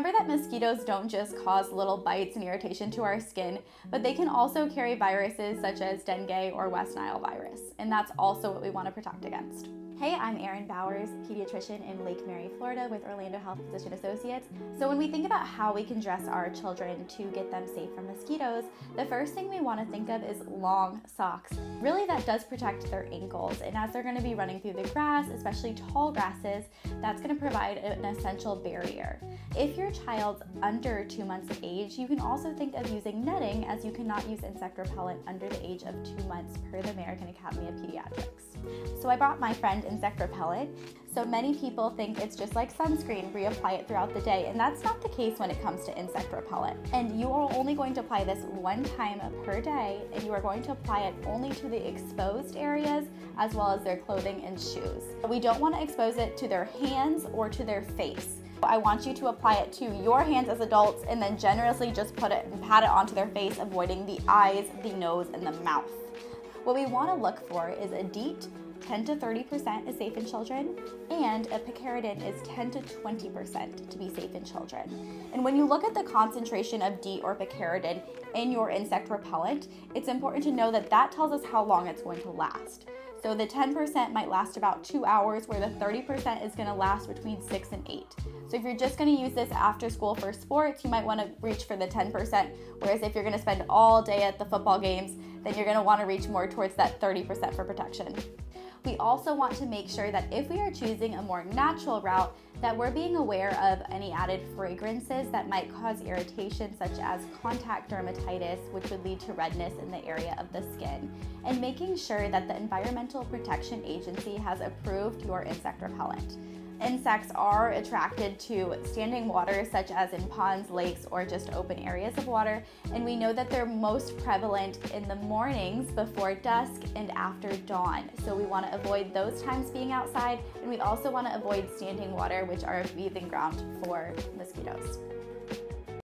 Remember that mosquitoes don't just cause little bites and irritation to our skin, but they can also carry viruses such as dengue or West Nile virus, and that's also what we want to protect against. Hey, I'm Erin Bowers, pediatrician in Lake Mary, Florida with Orlando Health Physician Associates. So when we think about how we can dress our children to get them safe from mosquitoes, the first thing we want to think of is long socks. Really, that does protect their ankles, and as they're going to be running through the grass, especially tall grasses, that's going to provide an essential barrier. If your child's under 2 months of age, you can also think of using netting, as you cannot use insect repellent under the age of 2 months per the American Academy of Pediatrics. So I brought my friend insect repellent. So many people think it's just like sunscreen, where you apply it throughout the day, and that's not the case when it comes to insect repellent. And you are only going to apply this one time per day, and you are going to apply it only to the exposed areas as well as their clothing and shoes. We don't want to expose it to their hands or to their face. I want you to apply it to your hands as adults and then generously just put it and pat it onto their face, avoiding the eyes, the nose, and the mouth. What we want to look for is a DEET, 10 to 30% is safe in children, and a picaridin is 10 to 20% to be safe in children. And when you look at the concentration of DEET or picaridin in your insect repellent, it's important to know that that tells us how long it's going to last. So the 10% might last about 2 hours, where the 30% is going to last between 6 and 8. So if you're just going to use this after school for sports, you might want to reach for the 10%, whereas if you're going to spend all day at the football games, then you're going to want to reach more towards that 30% for protection. We also want to make sure that if we are choosing a more natural route, that we're being aware of any added fragrances that might cause irritation, such as contact dermatitis, which would lead to redness in the area of the skin, and making sure that the Environmental Protection Agency has approved your insect repellent. Insects are attracted to standing water, such as in ponds, lakes, or just open areas of water, and we know that they're most prevalent in the mornings before dusk and after dawn. So we want to avoid those times being outside, and we also want to avoid standing water, which are a breeding ground for mosquitoes.